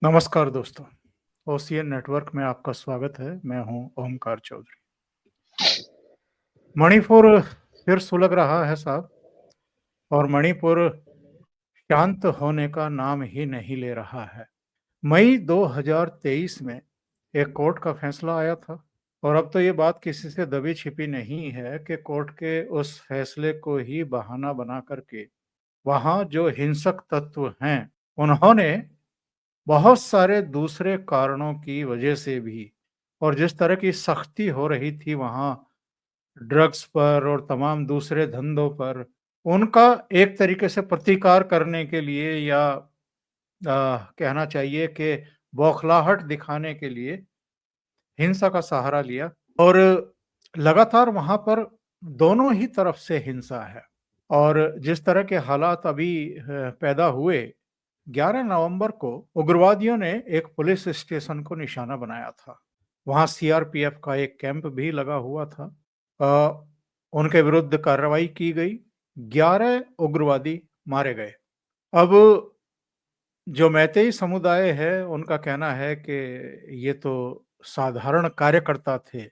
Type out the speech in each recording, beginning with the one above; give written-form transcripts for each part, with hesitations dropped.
नमस्कार दोस्तों, OCN network में आपका स्वागत है। मैं हूं ओमकार चौधरी। मणिपुर फिर सुलग रहा है साहब, और मणिपुर शांत होने का नाम ही नहीं ले रहा है। मई 2023 में एक कोर्ट का फैसला आया था, और अब तो ये बात किसी से दबी छिपी नहीं है कि कोर्ट के उस फैसले को ही बहाना बना करके वहां जो हिंसक तत्व हैं, उन्होंने बहुत सारे दूसरे कारणों की वजह से भी, और जिस तरह की सख्ती हो रही थी वहाँ ड्रग्स पर और तमाम दूसरे धंधों पर, उनका एक तरीके से प्रतिकार करने के लिए, या कहना चाहिए कि बौखलाहट दिखाने के लिए हिंसा का सहारा लिया। और लगातार वहाँ पर दोनों ही तरफ से हिंसा है। और जिस तरह के हालात अभी पैदा हुए, 11 नवंबर को उग्रवादियों ने एक पुलिस स्टेशन को निशाना बनाया था। वहां सीआरपीएफ का एक कैंप भी लगा हुआ था। उनके विरुद्ध कार्रवाई की गई, 11 उग्रवादी मारे गए। अब जो मैतेई समुदाय है, उनका कहना है कि ये तो साधारण कार्यकर्ता थे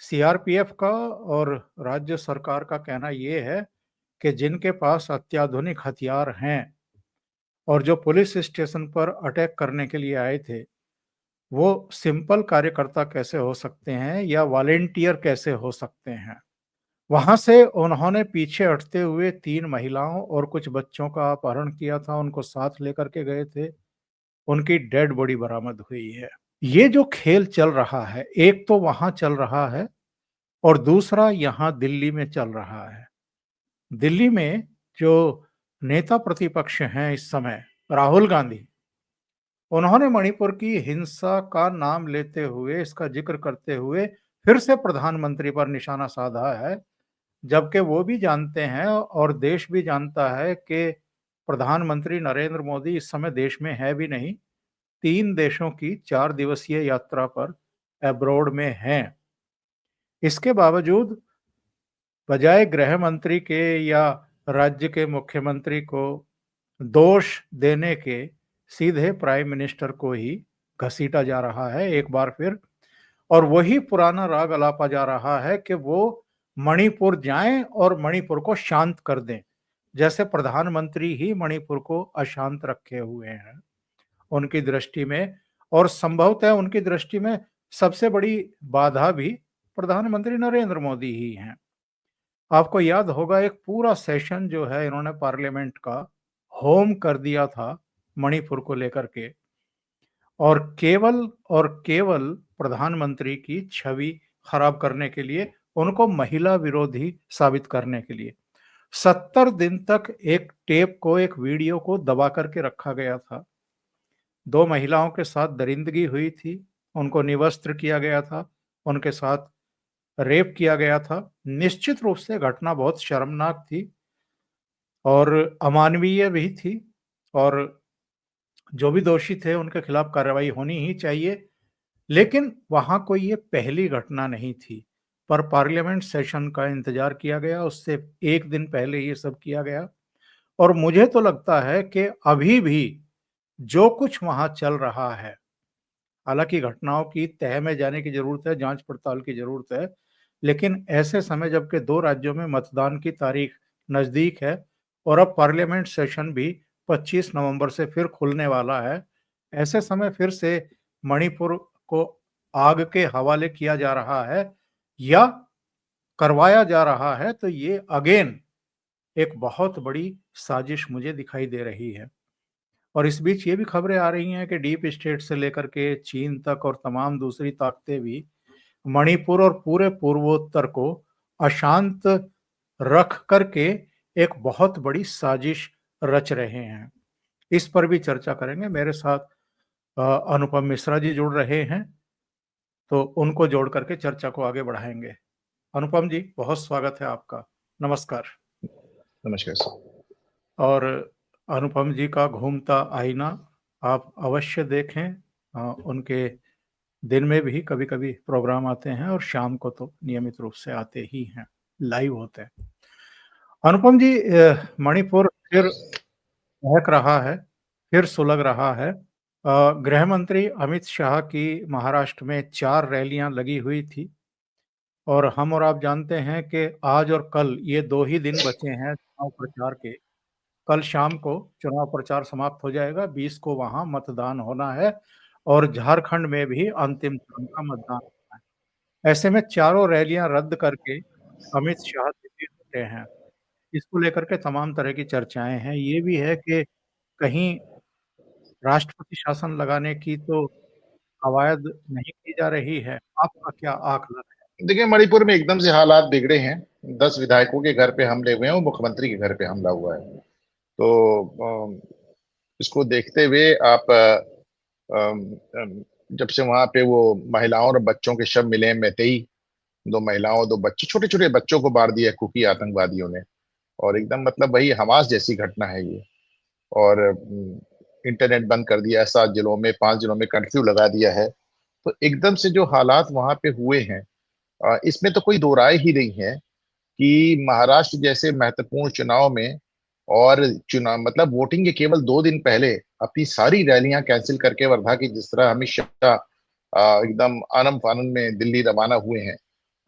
सीआरपीएफ का, और राज्य सरकार का कहना ये है कि जिनके पास अत्याधुनिक हथियार हैं और जो पुलिस स्टेशन पर अटैक करने के लिए आए थे, वो सिंपल कार्यकर्ता कैसे हो सकते हैं या वॉलेंटियर कैसे हो सकते हैं। वहां से उन्होंने पीछे हटते हुए 3 महिलाओं और कुछ बच्चों का अपहरण किया था, उनको साथ लेकर के गए थे। उनकी डेड बॉडी बरामद हुई है। ये जो खेल चल रहा है, एक तो वहां चल रहा है और दूसरा यहाँ दिल्ली में चल रहा है। दिल्ली में जो नेता प्रतिपक्ष हैं इस समय, राहुल गांधी, उन्होंने मणिपुर की हिंसा का नाम लेते हुए, इसका जिक्र करते हुए फिर से प्रधानमंत्री पर निशाना साधा है, जबकि वो भी जानते हैं और देश भी जानता है कि प्रधानमंत्री नरेंद्र मोदी इस समय देश में है भी नहीं, 3 देशों की 4 दिवसीय यात्रा पर अब्रॉड में हैं। इसके बावजूद बजाय गृह मंत्री के या राज्य के मुख्यमंत्री को दोष देने के, सीधे प्राइम मिनिस्टर को ही घसीटा जा रहा है एक बार फिर। और वही पुराना राग अलापा जा रहा है कि वो मणिपुर जाएं और मणिपुर को शांत कर दें, जैसे प्रधानमंत्री ही मणिपुर को अशांत रखे हुए हैं उनकी दृष्टि में। और संभवतः उनकी दृष्टि में सबसे बड़ी बाधा भी प्रधानमंत्री नरेंद्र मोदी ही हैं। आपको याद होगा, एक पूरा सेशन जो है इन्होंने पार्लियामेंट का होम कर दिया था मणिपुर को लेकर के, और केवल प्रधानमंत्री की छवि खराब करने के लिए, उनको महिला विरोधी साबित करने के लिए 70 दिन तक एक टेप को, एक वीडियो को दबा करके रखा गया था। 2 महिलाओं के साथ दरिंदगी हुई थी, उनको निवस्त्र किया गया था, उनके साथ रेप किया गया था। निश्चित रूप से घटना बहुत शर्मनाक थी और अमानवीय भी थी, और जो भी दोषी थे उनके खिलाफ कार्रवाई होनी ही चाहिए। लेकिन वहां कोई ये पहली घटना नहीं थी, पर पार्लियामेंट सेशन का इंतजार किया गया, उससे एक दिन पहले ये सब किया गया। और मुझे तो लगता है कि अभी भी जो कुछ वहां चल रहा है, हालांकि घटनाओं की तह में जाने की जरूरत है, जांच पड़ताल की जरूरत है, लेकिन ऐसे समय जबकि 2 राज्यों में मतदान की तारीख नजदीक है और अब पार्लियामेंट सेशन भी 25 नवंबर से फिर खुलने वाला है, ऐसे समय फिर से मणिपुर को आग के हवाले किया जा रहा है या करवाया जा रहा है, तो ये अगेन एक बहुत बड़ी साजिश मुझे दिखाई दे रही है। और इस बीच ये भी खबरें आ रही हैं कि डीप स्टेट से लेकर के चीन तक और तमाम दूसरी ताकतें भी मणिपुर और पूरे पूर्वोत्तर को अशांत रख करके एक बहुत बड़ी साजिश रच रहे हैं। इस पर भी चर्चा करेंगे। मेरे साथ अनुपम मिश्रा जी जुड़ रहे हैं, तो उनको जोड़ करके चर्चा को आगे बढ़ाएंगे। अनुपम जी, बहुत स्वागत है आपका। नमस्कार। नमस्कार सर। और अनुपम जी का घूमता आईना आप अवश्य देखें। उनके दिन में भी कभी कभी प्रोग्राम आते हैं और शाम को तो नियमित रूप से आते ही हैं, लाइव होते हैं। अनुपम जी, मणिपुर फिर महक रहा है, फिर सुलग रहा है। गृह मंत्री अमित शाह की महाराष्ट्र में 4 रैलियां लगी हुई थी और हम और आप जानते हैं कि आज और कल ये 2 ही दिन बचे हैं चुनाव प्रचार के। कल शाम को चुनाव प्रचार समाप्त हो जाएगा, 20 को वहां मतदान होना है और झारखंड में भी अंतिम चरण का मतदान होना है। ऐसे में चारों रैलियां रद्द करके अमित शाह दिल्ली लौटे हैं। इसको लेकर के तमाम तरह की चर्चाएं हैं। ये भी है कि कहीं राष्ट्रपति शासन लगाने की तो कवायद नहीं की जा रही है। आपका क्या आकलन है? देखिए, मणिपुर में एकदम से हालात बिगड़े हैं। 10 विधायकों के घर पे हमले हुए हैं और मुख्यमंत्री के घर पे हमला हुआ है। तो इसको देखते हुए आप अम, अम, जब से वहां पे वो महिलाओं और बच्चों के शव मिले हैं, मैतेई 2 महिलाओं 2 बच्चे, छोटे छोटे बच्चों को मार दिया है कुकी आतंकवादियों ने। और एकदम मतलब वही हमास जैसी घटना है ये। और इंटरनेट बंद कर दिया है 7 जिलों में, 5 जिलों में कर्फ्यू लगा दिया है। तो एकदम से जो हालात वहां पे हुए हैं, इसमें तो कोई दो राय ही नहीं है कि महाराष्ट्र जैसे महत्वपूर्ण चुनाव में, और चुनाव मतलब वोटिंग के केवल 2 दिन पहले अपनी सारी रैलियां कैंसिल करके वर्धा की, जिस तरह अमित शाह एकदम आनन फानन में दिल्ली रवाना हुए हैं,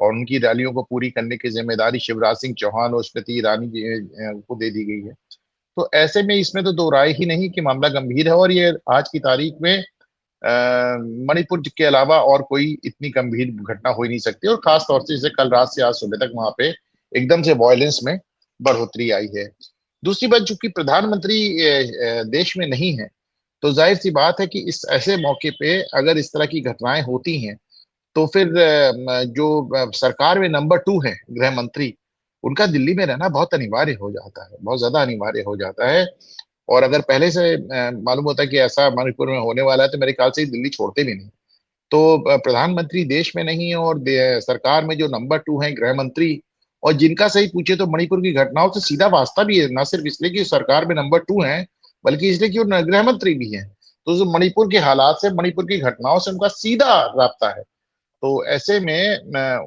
और उनकी रैलियों को पूरी करने की जिम्मेदारी शिवराज सिंह चौहान और स्मृति ईरानी जी को दे दी गई है। तो ऐसे में इसमें तो दो राय ही नहीं कि मामला गंभीर है, और ये आज की तारीख में मणिपुर के अलावा और कोई इतनी गंभीर घटना हो ही नहीं सकती। और खास तौर से जैसे कल रात से आज सुबह तक वहां पे एकदम से वायलेंस में बढ़ोतरी आई है। दूसरी बात, चूंकि प्रधानमंत्री देश में नहीं है, तो जाहिर सी बात है कि इस ऐसे मौके पे अगर इस तरह की घटनाएं होती हैं, तो फिर जो सरकार में नंबर 2 है गृह मंत्री, उनका दिल्ली में रहना बहुत अनिवार्य हो जाता है, बहुत ज्यादा अनिवार्य हो जाता है। और अगर पहले से मालूम होता है कि ऐसा मणिपुर में होने वाला है, तो मेरे ख्याल से दिल्ली छोड़ते भी नहीं। तो प्रधानमंत्री देश में नहीं है, और सरकार में जो नंबर 2 है गृह मंत्री, और जिनका सही पूछे तो मणिपुर की घटनाओं से सीधा वास्ता भी है, ना सिर्फ इसलिए कि सरकार में नंबर 2 है, बल्कि इसलिए कि वो गृह मंत्री भी है। तो जो मणिपुर के हालात से, मणिपुर की घटनाओं से उनका सीधा राब्ता है। तो ऐसे में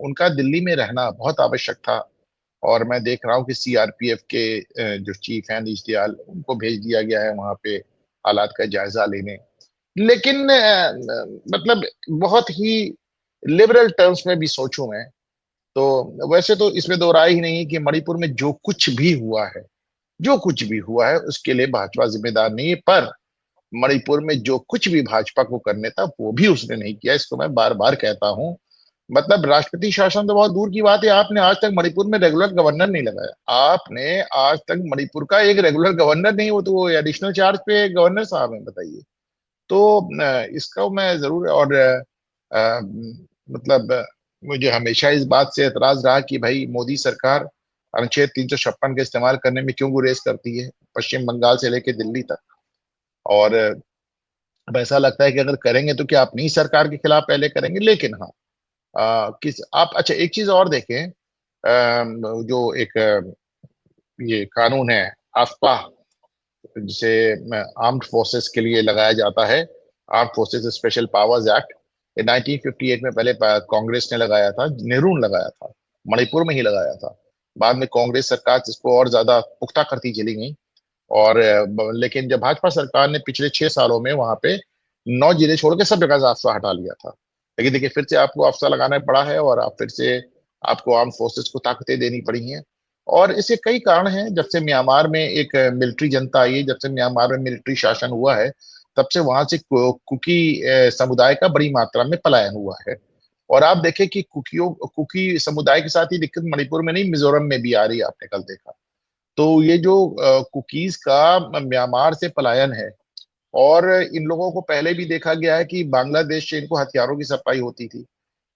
उनका दिल्ली में रहना बहुत आवश्यक था। और मैं देख रहा हूँ कि सीआरपीएफ के जो चीफ हैं नीश दयाल, उनको भेज दिया गया है वहां पे हालात का जायजा लेने। लेकिन मतलब बहुत ही लिबरल टर्म्स में भी सोचूं मैं, तो वैसे तो इसमें दो राय ही नहीं है कि मणिपुर में जो कुछ भी हुआ है, जो कुछ भी हुआ है उसके लिए भाजपा जिम्मेदार नहीं है। पर मणिपुर में जो कुछ भी भाजपा को करने था वो भी उसने नहीं किया, इसको मैं बार बार कहता हूं। मतलब राष्ट्रपति शासन तो बहुत दूर की बात है, आपने आज तक मणिपुर में रेगुलर गवर्नर नहीं लगाया। आपने आज तक मणिपुर का एक रेगुलर गवर्नर नहीं, वो तो वो एडिशनल चार्ज पे गवर्नर साहब हैं, बताइए। तो इसका मैं जरूर, और मतलब मुझे हमेशा इस बात से एतराज रहा कि भाई मोदी सरकार अनुच्छेद 356 का इस्तेमाल करने में क्यों गुरेज करती है, पश्चिम बंगाल से लेकर दिल्ली तक। और अब ऐसा लगता है कि अगर करेंगे तो क्या अपनी सरकार के खिलाफ पहले करेंगे। लेकिन हाँ, किस आप अच्छा एक चीज और देखें, जो एक ये कानून है आफ्पा, जिसे आर्म्ड फोर्सेस के लिए लगाया जाता है, armed forces special powers act, ये 1958 में पहले कांग्रेस ने लगाया था, नेहरू ने लगाया था, मणिपुर में ही लगाया था। बाद में कांग्रेस सरकार इसको और ज्यादा पुख्ता करती चली गई। और लेकिन जब भाजपा सरकार ने पिछले 6 सालों में वहां पे 9 जिले छोड़ के सब जगह से अफवाह हटा लिया था। लेकिन देखिए, फिर से आपको अफवाह लगाना पड़ा है, और आप फिर से आपको आर्म फोर्सेस को ताकतें देनी पड़ी हैं। और इसके कई कारण हैं। जब से म्यांमार में एक मिलिट्री जनता आई है, जब से म्यांमार में मिलिट्री शासन हुआ है, तब से वहां से कुकी समुदाय का बड़ी मात्रा में पलायन हुआ है। और आप देखें कि कुकी समुदाय के साथ ही दिक्कत मणिपुर में नहीं, मिजोरम में भी आ रही है, आपने कल देखा। तो ये जो कुकीज का म्यांमार से पलायन है, और इन लोगों को पहले भी देखा गया है कि बांग्लादेश से इनको हथियारों की सप्लाई होती थी।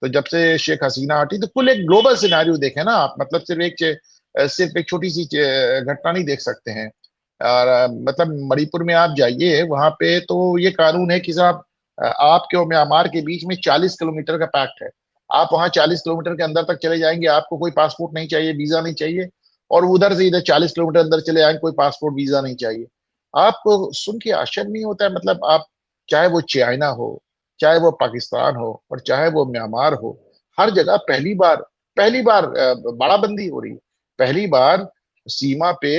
तो जब से शेख हसीना हटी, तो कुल एक ग्लोबल सिनेरियो देखे ना आप, मतलब सिर्फ एक छोटी सी घटना नहीं देख सकते हैं। और मतलब मणिपुर में आप जाइए, वहां पे तो ये कानून है कि साहब, आपके और म्यांमार के बीच में 40 किलोमीटर का पैक्ट है। आप वहां 40 किलोमीटर के अंदर तक चले जाएंगे, आपको कोई पासपोर्ट नहीं चाहिए, वीजा नहीं चाहिए। और उधर से इधर 40 किलोमीटर अंदर चले आएंगे, कोई पासपोर्ट वीजा नहीं चाहिए। आपको सुन के आश्चर्य नहीं होता है? मतलब आप, चाहे वो चाइना हो, चाहे वो पाकिस्तान हो, और चाहे वो म्यांमार हो, हर जगह पहली बार बाड़ाबंदी हो रही, पहली बार सीमा पे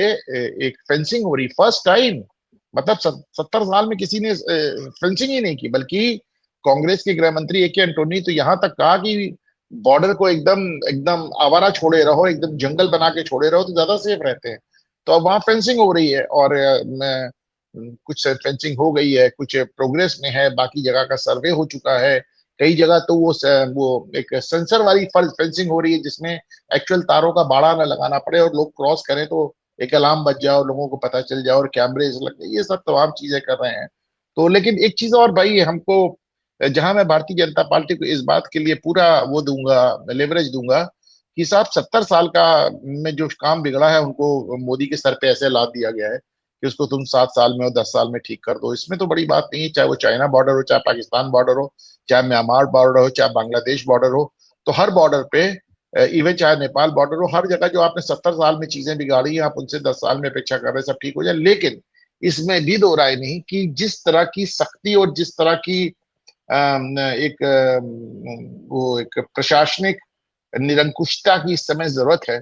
एक फेंसिंग हो रही, फर्स्ट टाइम। मतलब 70 साल में किसी ने फेंसिंग ही नहीं की, बल्कि कांग्रेस के गृह मंत्री ए के एंटोनी तो यहाँ तक कहा कि बॉर्डर को एकदम एकदम आवारा छोड़े रहो, एकदम जंगल बना के छोड़े रहो तो ज्यादा सेफ रहते हैं। तो अब वहां फेंसिंग हो रही है, और कुछ फेंसिंग हो गई है, कुछ प्रोग्रेस में है, बाकी जगह का सर्वे हो चुका है। कई जगह तो वो एक सेंसर वाली फेंसिंग हो रही है, जिसमें एक्चुअल तारों का बाड़ा ना लगाना पड़े और लोग क्रॉस करें तो एक अलार्म बज जाए और लोगों को पता चल जाए और कैमरे लग जाए। ये सब तमाम चीजें कर रहे हैं। तो लेकिन एक चीज और भाई, हमको जहां मैं भारतीय जनता पार्टी को इस बात के लिए पूरा वो दूंगा, लेवरेज दूंगा कि साहब 70 साल का में जो काम बिगड़ा है उनको मोदी के सर पे ऐसे लाद दिया गया है कि उसको तुम 7 साल में और 10 साल में ठीक कर दो। इसमें तो बड़ी बात नहीं है, चाहे वो चाइना बॉर्डर हो, चाहे पाकिस्तान बॉर्डर हो, चाहे म्यांमार बॉर्डर हो, चाहे बांग्लादेश बॉर्डर हो। तो हर बॉर्डर पे, इवन चाहे नेपाल बॉर्डर हो, हर जगह जो आपने 70 साल में चीजें बिगाड़ी हैं, आप उनसे 10 साल में अपेक्षा कर रहे हैं सब ठीक हो जाए। लेकिन इसमें भी दो राय नहीं कि जिस तरह की सख्ती और जिस तरह की एक वो एक प्रशासनिक निरंकुशता की इस समय जरूरत है,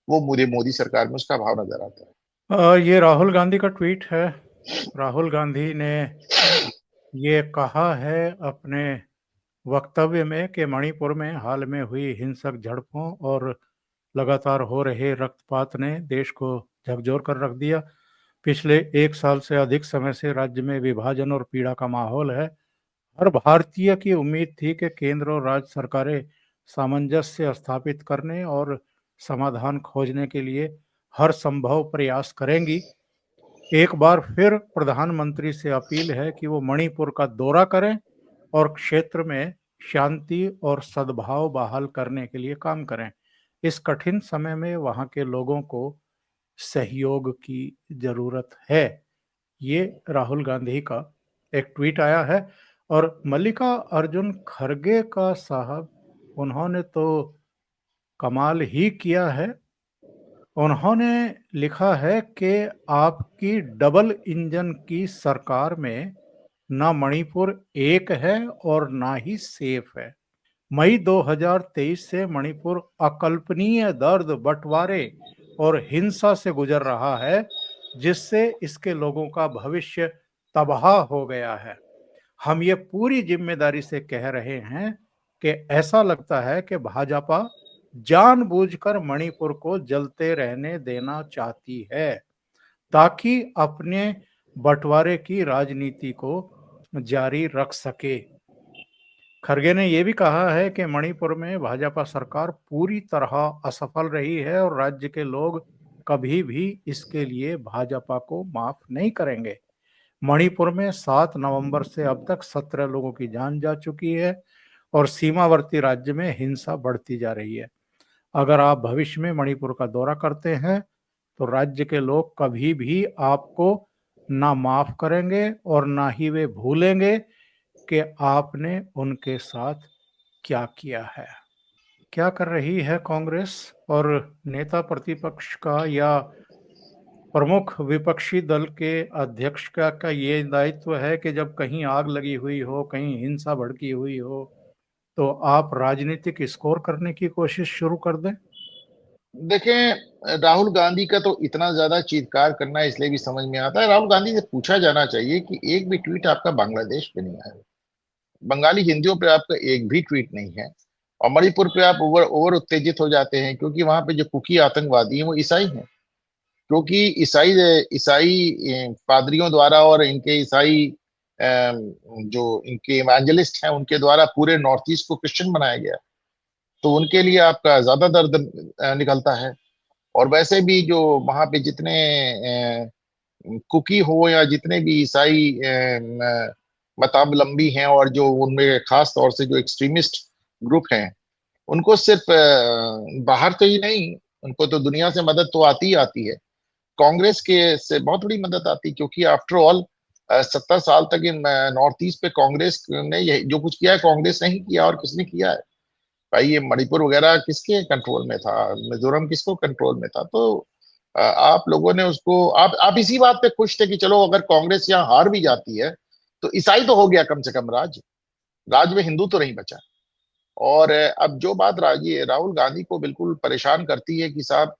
वो मुझे मोदी सरकार में उसका भाव नजर आता है। ये राहुल गांधी का ट्वीट है। राहुल गांधी ने ये कहा है अपने वक्तव्य में कि मणिपुर में हाल में हुई हिंसक झड़पों और लगातार हो रहे रक्तपात ने देश को झकझोर कर रख दिया। पिछले 1 साल से अधिक समय से राज्य में विभाजन और पीड़ा का माहौल है। हर भारतीय की उम्मीद थी कि केंद्र और राज्य सरकारें सामंजस्य स्थापित करने और समाधान खोजने के लिए हर संभव प्रयास करेंगी। एक बार फिर प्रधानमंत्री से अपील है कि वो मणिपुर का दौरा करें और क्षेत्र में शांति और सद्भाव बहाल करने के लिए काम करें। इस कठिन समय में वहां के लोगों को सहयोग की जरूरत है। ये राहुल गांधी का एक ट्वीट आया है। और मल्लिका अर्जुन खड़गे का साहब, उन्होंने तो कमाल ही किया है। उन्होंने लिखा है कि आपकी डबल इंजन की सरकार में ना मणिपुर एक है और ना ही सेफ है। मई 2023 से मणिपुर अकल्पनीय दर्द, बंटवारे और हिंसा से गुजर रहा है, जिससे इसके लोगों का भविष्य तबाह हो गया है। हम ये पूरी जिम्मेदारी से कह रहे हैं कि ऐसा लगता है कि भाजपा जानबूझकर मणिपुर को जलते रहने देना चाहती है ताकि अपने बंटवारे की राजनीति को जारी रख सके। खरगे ने यह भी कहा है कि मणिपुर में भाजपा सरकार पूरी तरह असफल रही है और राज्य के लोग कभी भी इसके लिए भाजपा को माफ नहीं करेंगे। मणिपुर में 7 नवंबर से अब तक 17 लोगों की जान जा चुकी है और सीमावर्ती राज्य में हिंसा बढ़ती जा रही है। अगर आप भविष्य में मणिपुर का दौरा करते हैं तो राज्य के लोग कभी भी आपको ना माफ करेंगे और ना ही वे भूलेंगे कि आपने उनके साथ क्या किया है। क्या कर रही है कांग्रेस और नेता प्रतिपक्ष का या प्रमुख विपक्षी दल के अध्यक्ष का ये दायित्व है कि जब कहीं आग लगी हुई हो, कहीं हिंसा भड़की हुई हो, तो आप राजनीतिक स्कोर करने की कोशिश शुरू कर दें। देखें, राहुल गांधी का तो इतना ज्यादा चीत्कार करना इसलिए भी समझ में आता है। राहुल गांधी से पूछा जाना चाहिए कि एक भी ट्वीट आपका बांग्लादेश पे नहीं आया, बंगाली हिंदियों पे आपका एक भी ट्वीट नहीं है। और मणिपुर पे आप ओवर ओवर उत्तेजित हो जाते हैं क्योंकि वहां पे जो कुकी आतंकवादी हैं वो ईसाई हैं। क्योंकि ईसाई ईसाई पादरियों द्वारा और इनके ईसाई जो इनके इवेंजलिस्ट हैं उनके द्वारा पूरे नॉर्थ ईस्ट को क्रिश्चियन बनाया गया। तो उनके लिए आपका ज्यादा दर्द निकलता है। और वैसे भी जो वहां पे जितने कुकी हो या जितने भी ईसाई मतावलंबी हैं और जो उनमें खास तौर से जो एक्सट्रीमिस्ट ग्रुप हैं, उनको सिर्फ बाहर से ही नहीं, उनको तो दुनिया से मदद तो आती ही आती है। कांग्रेस के से बहुत बड़ी मदद आती, क्योंकि आफ्टर ऑल 70 साल तक इन नॉर्थ ईस्ट पे कांग्रेस ने जो कुछ किया है कांग्रेस ने ही किया, और किसने किया है भाई? ये मणिपुर वगैरह किसके कंट्रोल में था? मिजोरम किसको कंट्रोल में था? तो आप लोगों ने उसको, आप इसी बात पे खुश थे कि चलो अगर कांग्रेस यहाँ हार भी जाती है तो ईसाई तो हो गया कम से कम राज, राज में हिंदू तो नहीं बचा। और अब जो बात ये राहुल गांधी को बिल्कुल परेशान करती है कि साहब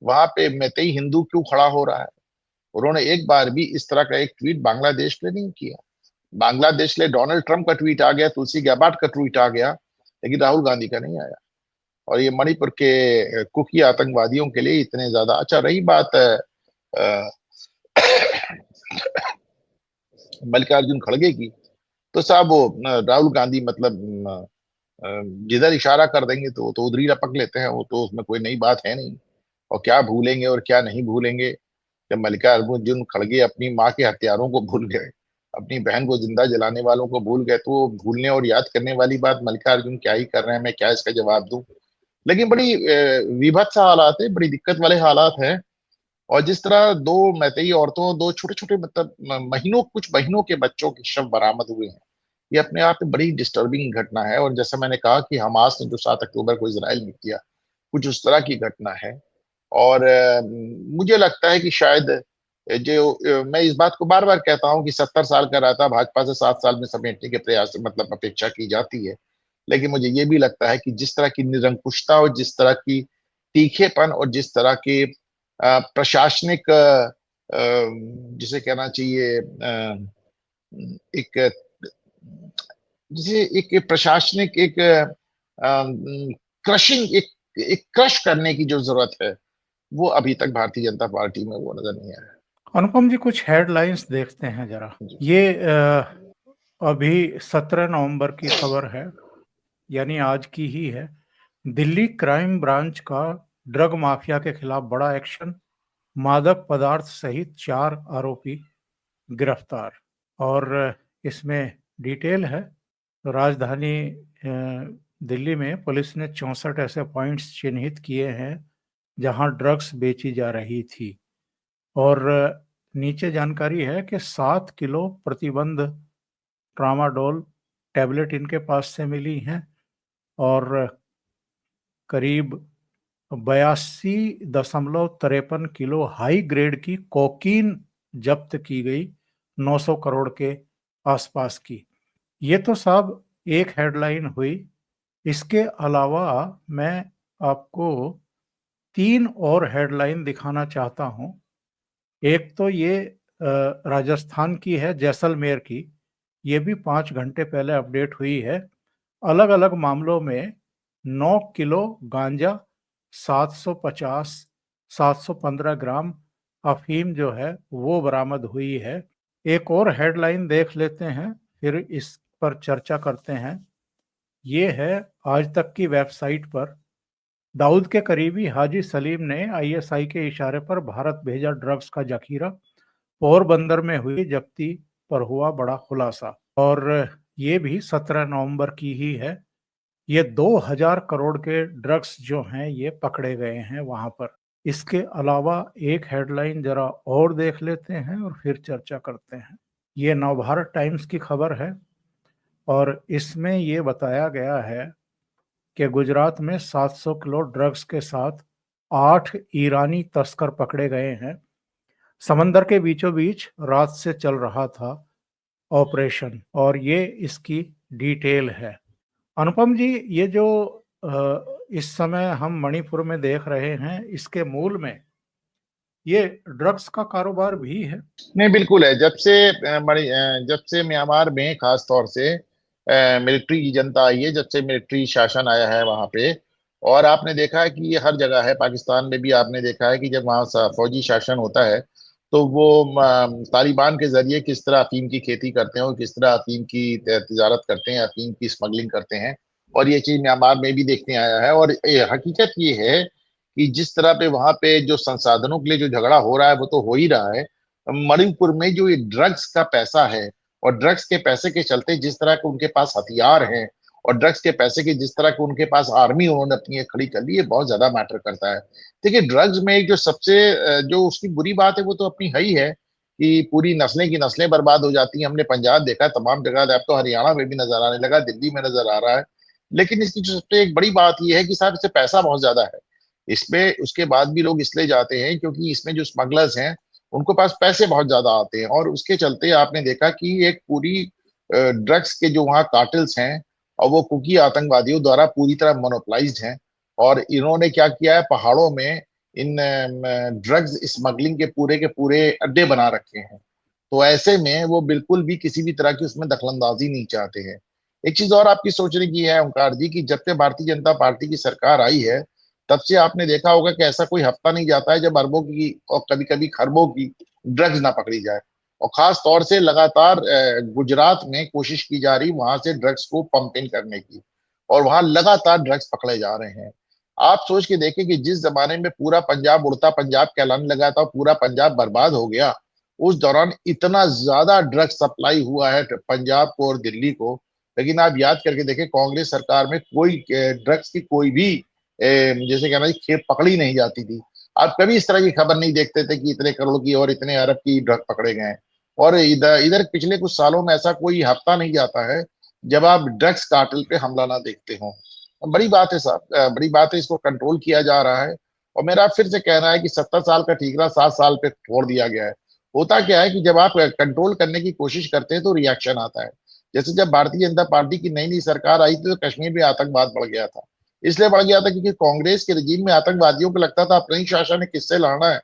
वहां पे मैतेई हिंदू क्यों खड़ा हो रहा है? उन्होंने एक बार भी इस तरह का एक ट्वीट बांग्लादेश के लिए नहीं किया। बांग्लादेश के लिए डोनाल्ड ट्रंप का ट्वीट आ गया, तुलसी गैबार्ड का ट्वीट आ गया, लेकिन राहुल गांधी का नहीं आया। और ये मणिपुर के कुकी आतंकवादियों के लिए इतने ज्यादा। अच्छा, रही बात अ, मल्लिकार्जुन खड़गे की, तो साहब वो राहुल गांधी मतलब जिधर इशारा कर देंगे तो उधर ही लपक लेते हैं। वो तो उसमें कोई नई बात है नहीं। और क्या भूलेंगे और क्या नहीं भूलेंगे। जब मल्लिकार्जुन खड़गे अपनी माँ के हत्यारों को भूल गए, अपनी बहन को जिंदा जलाने वालों को भूल गए, तो वो भूलने और याद करने वाली बात मल्लिकार्जुन क्या ही कर रहे हैं, मैं क्या इसका जवाब दूं। लेकिन बड़ी विभत्स हालात है, बड़ी दिक्कत वाले हालात हैं। और जिस तरह दो मैतेई औरतों, दो छोटे छोटे मतलब महीनों, कुछ महीनों के बच्चों के शव बरामद हुए हैं, ये अपने आप में बड़ी डिस्टर्बिंग घटना है। और जैसा मैंने कहा कि हमास ने जो 7 अक्टूबर को इसराइल में किया, कुछ उस तरह की घटना है। और मुझे लगता है कि शायद मैं इस बात को बार बार कहता हूं कि 70 साल का रहता भाजपा से 7 साल में समेटने के प्रयास मतलब अपेक्षा की जाती है। लेकिन मुझे ये भी लगता है कि जिस तरह की निरंकुशता और जिस तरह की तीखेपन और जिस तरह के प्रशासनिक जिसे कहना चाहिए एक जिसे एक प्रशासनिक एक क्रशिंग एक एक क्रश करने की जो जरूरत है, वो अभी तक भारतीय जनता पार्टी में वो नजर नहीं आया। अनुपम जी, कुछ हेडलाइंस देखते हैं जरा। जी। ये अभी 17 नवंबर की खबर है, यानी आज की ही है। दिल्ली क्राइम ब्रांच का ड्रग माफिया के खिलाफ बड़ा एक्शन, मादक पदार्थ सहित 4 आरोपी गिरफ्तार। और इसमें डिटेल है। तो राजधानी दिल्ली में पुलिस ने 64 ऐसे पॉइंट्स चिन्हित किए हैं जहां ड्रग्स बेची जा रही थी। और नीचे जानकारी है कि 7 किलो प्रतिबंध ट्रामाडोल टैबलेट इनके पास से मिली हैं और करीब 82.53 किलो हाई ग्रेड की कोकीन जब्त की गई, 900 करोड़ के आसपास की। ये तो साहब एक हेडलाइन हुई। इसके अलावा मैं आपको 3 और हेडलाइन दिखाना चाहता हूं। एक तो ये राजस्थान की है, जैसलमेर की। ये भी 5 घंटे पहले अपडेट हुई है। अलग अलग मामलों में 9 किलो गांजा, 750 715 ग्राम अफीम जो है वो बरामद हुई है। एक और हेडलाइन देख लेते हैं, फिर इस पर चर्चा करते हैं। ये है आज तक की वेबसाइट पर। दाऊद के करीबी हाजी सलीम ने आईएसआई के इशारे पर भारत भेजा ड्रग्स का जखीरा, पोरबंदर में हुई जब्ती पर हुआ बड़ा खुलासा। और ये भी 17 नवंबर की ही है। ये 2000 करोड़ के ड्रग्स जो हैं ये पकड़े गए हैं वहां पर। इसके अलावा एक हेडलाइन जरा और देख लेते हैं और फिर चर्चा करते हैं। ये नवभारत टाइम्स की खबर है और इसमें ये बताया गया है कि गुजरात में 700 किलो ड्रग्स के साथ 8 ईरानी तस्कर पकड़े गए हैं। समंदर के बीचों बीच रात से चल रहा था ऑपरेशन, और ये इसकी डिटेल है। अनुपम जी, ये जो इस समय हम मणिपुर में देख रहे हैं, इसके मूल में ये ड्रग्स का कारोबार भी है। नहीं, बिल्कुल है। जब से म्यांमार में खास तौर से मिलिट्री की जनता आई है, जब से मिलिट्री शासन आया है वहां पे, और आपने देखा है कि ये हर जगह है। पाकिस्तान में भी आपने देखा है कि जब वहाँ फौजी शासन होता है, तो वो तालिबान के जरिए किस तरह अफीम की खेती करते हैं और किस तरह अफीम की तिजारत करते हैं, अफीम की स्मगलिंग करते हैं। और ये चीज म्यांमार में भी देखने आया है। और हकीकत ये है कि जिस तरह पे वहां पे जो संसाधनों के लिए जो झगड़ा हो रहा है, वो तो हो ही रहा है। मणिपुर में जो ये ड्रग्स का पैसा है, और ड्रग्स के पैसे के चलते जिस तरह के उनके पास हथियार हैं, और ड्रग्स के पैसे के जिस तरह के उनके पास आर्मी उन्होंने अपनी एक खड़ी कर ली, ये बहुत ज्यादा मैटर करता है। देखिए, ड्रग्स में एक जो सबसे जो उसकी बुरी बात है, वो तो अपनी है ही है कि पूरी नस्लें की नस्लें बर्बाद हो जाती हैं। हमने पंजाब देखा, तमाम जगह, अब तो हरियाणा में भी नजर आने लगा, दिल्ली में नजर आ रहा है। लेकिन इसकी जो सबसे एक बड़ी बात यह है कि साहब इससे पैसा बहुत ज्यादा है। इसमें उसके बाद भी लोग इसलिए जाते हैं क्योंकि इसमें जो स्मगलर्स हैं, उनको पास पैसे बहुत ज्यादा आते हैं। और उसके चलते आपने देखा कि एक पूरी ड्रग्स के जो वहाँ कार्टेल्स हैं, और वो कुकी आतंकवादियों द्वारा पूरी तरह मोनोपलाइज्ड हैं। और इन्होंने क्या किया है, पहाड़ों में इन ड्रग्स स्मगलिंग के पूरे अड्डे बना रखे हैं। तो ऐसे में वो बिल्कुल भी किसी भी तरह की उसमें दखलंदाजी नहीं चाहते हैं। एक चीज और आपकी सोचने की है ओंकार जी, कि जब से भारतीय जनता पार्टी की सरकार आई है, तब से आपने देखा होगा कि ऐसा कोई हफ्ता नहीं जाता है जब अरबों की और कभी कभी खरबों की ड्रग्स ना पकड़ी जाए। और खास तौर से लगातार गुजरात में कोशिश की जा रही वहां से ड्रग्स को पंप इन करने की, और वहां लगातार ड्रग्स पकड़े जा रहे हैं। आप सोच के देखें कि जिस जमाने में पूरा पंजाब उड़ता पंजाब कहलाने लगा था, पूरा पंजाब बर्बाद हो गया, उस दौरान इतना ज्यादा ड्रग्स सप्लाई हुआ है पंजाब को और दिल्ली को। लेकिन आप याद करके देखें, कांग्रेस सरकार में कोई ड्रग्स की कोई भी जैसे कहना जी खेप पकड़ी नहीं जाती थी। आप कभी इस तरह की खबर नहीं देखते थे कि इतने करोड़ की और इतने अरब की ड्रग पकड़े गए हैं। और इधर इधर पिछले कुछ सालों में ऐसा कोई हफ्ता नहीं जाता है जब आप ड्रग्स कार्टेल पे हमला ना देखते हो। बड़ी बात है साहब, बड़ी बात है, इसको कंट्रोल किया जा रहा है। और मेरा फिर से कहना है कि 70 साल का ठीकरा 7 साल पे छोड़ दिया गया है। होता क्या है कि जब आप कंट्रोल करने की कोशिश करते हैं तो रिएक्शन आता है। जैसे जब भारतीय जनता पार्टी की नई नई सरकार आई थी तो कश्मीर में आतंकवाद बढ़ गया था। इसलिए बढ़ गया था क्योंकि कांग्रेस के रजीम में आतंकवादियों को लगता था अपने ही शासन ने किससे लड़ना है।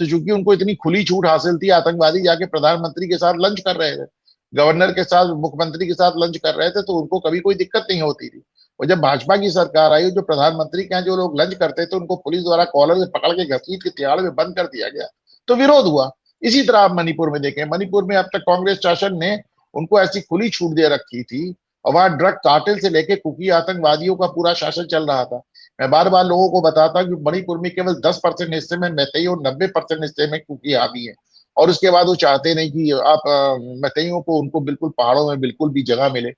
तो चूंकि उनको इतनी खुली छूट हासिल थी, आतंकवादी जाके प्रधानमंत्री के साथ लंच कर रहे थे, गवर्नर के साथ मुख्यमंत्री के साथ लंच कर रहे थे, तो उनको कभी कोई दिक्कत नहीं होती थी। और जब भाजपा की सरकार आई, जो प्रधानमंत्री के यहाँ जो लोग लंच करते थे उनको पुलिस द्वारा कॉलर से पकड़ के घसीट के तिहाड़ में बंद कर दिया गया, तो विरोध हुआ। इसी तरह आप मणिपुर में देखें, मणिपुर में अब तक कांग्रेस शासन ने उनको ऐसी खुली छूट दे रखी थी, और वहां ड्रग कार्टेल से लेके कुकी आतंकवादियों का पूरा शासन चल रहा था। मैं बार बार लोगों को बताता कि मणिपुर में केवल 10% हिस्से में मैतेई और 90% हिस्से में कुकी हावी है। और उसके बाद वो चाहते नहीं कि आप मैतेइयों को उनको बिल्कुल पहाड़ों में बिल्कुल भी जगह मिले।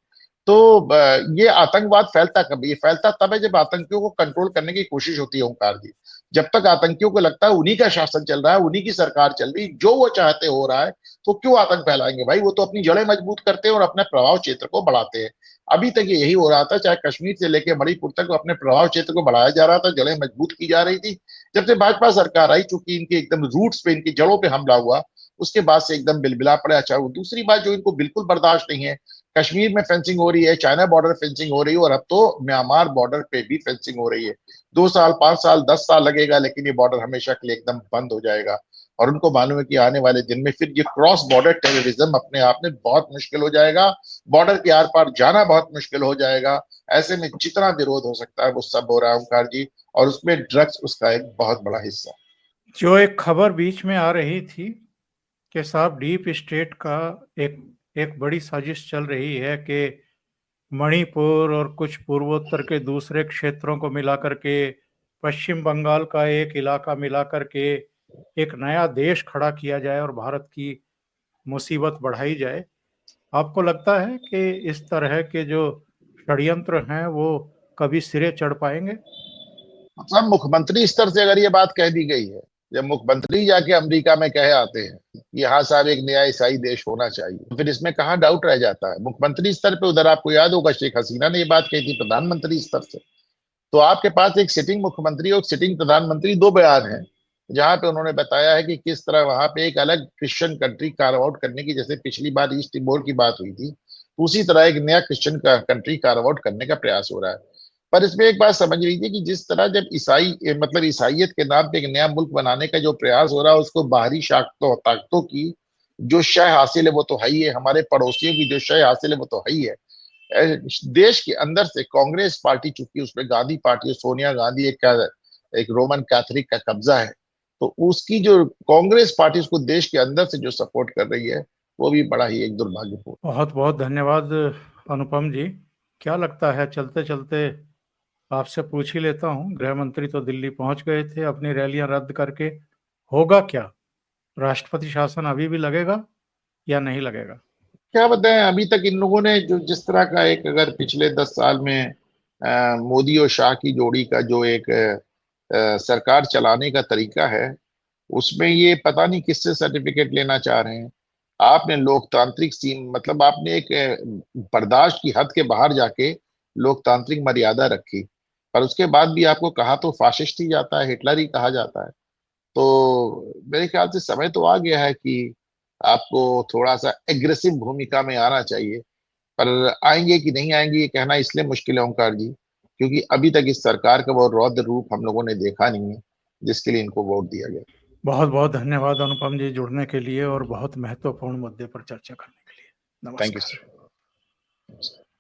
तो ये आतंकवाद फैलता कब, ये फैलता तब है जब आतंकियों को कंट्रोल करने की कोशिश होती है ओंकार जी। जब तक आतंकियों को लगता है उन्हीं का शासन चल रहा है, उन्हीं की सरकार चल रही, जो वो चाहते हो रहा है, तो क्यों आतंक फैलाएंगे भाई? वो तो अपनी जड़ें मजबूत करते हैं और अपने प्रभाव क्षेत्र को बढ़ाते हैं। अभी तक ये यही हो रहा था, चाहे कश्मीर से लेकर मणिपुर तक अपने प्रभाव क्षेत्र को बढ़ाया जा रहा था, जड़ें मजबूत की जा रही थी। जब से भाजपा सरकार आई, चूंकि इनके एकदम रूट्स पे, इनकी जड़ों पे हमला हुआ, उसके बाद से एकदम बिलबिला पड़े। अच्छा, दूसरी बात जो इनको बिल्कुल बर्दाश्त नहीं है, कश्मीर में फेंसिंग हो रही है, चाइना बॉर्डर फेंसिंग हो रही है, और अब तो म्यांमार बॉर्डर पे भी फेंसिंग हो रही है। 2 साल, 5 साल, 10 साल लगेगा, लेकिन ये बॉर्डर हमेशा के लिए एकदम बंद हो जाएगा। और उनको मालूम है कि आने वाले दिन में फिर ये क्रॉस बॉर्डर टेररिज्म अपने आप में बहुत मुश्किल हो जाएगा, बॉर्डर के आर पार जाना बहुत मुश्किल हो जाएगा। ऐसे में जितना विरोध हो सकता है वो सब हो रहा है ओंकार जी, और उसमें ड्रग्स उसका एक बहुत बड़ा हिस्सा। जो एक खबर बीच में आ रही थी कि साहब डीप स्टेट का एक एक बड़ी साजिश चल रही है कि मणिपुर और कुछ पूर्वोत्तर के दूसरे क्षेत्रों को मिलाकर के, पश्चिम बंगाल का एक इलाका मिलाकर के एक नया देश खड़ा किया जाए और भारत की मुसीबत बढ़ाई जाए। आपको लगता है कि इस तरह के जो षड्यंत्र हैं वो कभी सिरे चढ़ पाएंगे? मतलब मुख्यमंत्री स्तर से अगर ये बात कह दी गई है, जब मुख्यमंत्री जाके अमेरिका में कहे आते हैं कि यहाँ साहब एक नया ईसाई देश होना चाहिए, तो फिर इसमें कहाँ डाउट रह जाता है? मुख्यमंत्री स्तर पे उधर आपको याद होगा शेख हसीना ने ये बात कही थी प्रधानमंत्री स्तर से। तो आपके पास एक सिटिंग मुख्यमंत्री और सिटिंग प्रधानमंत्री, दो बयान हैं जहां पे उन्होंने बताया है कि किस तरह वहां पे एक अलग क्रिश्चियन कंट्री कार्व आउट करने की, जैसे पिछली बार ईस्ट तिमोर की बात हुई थी, उसी तरह एक नया क्रिश्चियन कंट्री कार्व आउट करने का प्रयास हो रहा है। पर इसमें एक बात समझ लीजिए कि जिस तरह जब मतलब ईसाइयत के नाम पे एक नया मुल्क बनाने का जो प्रयास हो रहा है, उसको बाहरी ताकतों की जो शय हासिल है वो तो है ही है, हमारे पड़ोसियों की जो शय हासिल है वो तो है ही है। देश के अंदर से कांग्रेस पार्टी, चूंकि उसमें गांधी पार्टी और सोनिया गांधी एक रोमन कैथोलिक का कब्जा है, तो उसकी जो कांग्रेस पार्टी उसको देश के अंदर से जो सपोर्ट कर रही है, वो भी बड़ा ही एक दुर्भाग्यपूर्ण। बहुत बहुत धन्यवाद अनुपम जी। क्या लगता है, चलते चलते आपसे पूछ ही लेता हूँ, गृह मंत्री तो दिल्ली पहुंच गए थे अपनी रैलियां रद्द करके, होगा क्या? राष्ट्रपति शासन अभी भी लगेगा या नहीं लगेगा? क्या बताएं, अभी तक इन लोगों ने जो जिस तरह का एक, अगर पिछले 10 साल में मोदी और शाह की जोड़ी का जो एक सरकार चलाने का तरीका है, उसमें ये पता नहीं किससे सर्टिफिकेट लेना चाह रहे हैं। आपने लोकतांत्रिक सीम मतलब आपने एक बर्दाश्त की हद के बाहर जाके लोकतांत्रिक मर्यादा रखी, पर उसके बाद भी आपको कहा तो फाशिस्ट ही जाता है, हिटलर ही कहा जाता है। तो मेरे ख्याल से समय तो आ गया है कि आपको थोड़ा सा एग्रेसिव भूमिका में आना चाहिए। पर आएंगे कि नहीं आएंगे ये कहना इसलिए मुश्किल है ओंकार जी, क्योंकि अभी तक इस सरकार का वो रौद्र रूप हम लोगों ने देखा नहीं है। जिसके लिए इनको वोट दिया गया। बहुत बहुत धन्यवाद अनुपम जी जुड़ने के लिए और बहुत महत्वपूर्ण मुद्दे पर चर्चा करने के लिए। थैंक यू नमस्कार। सर।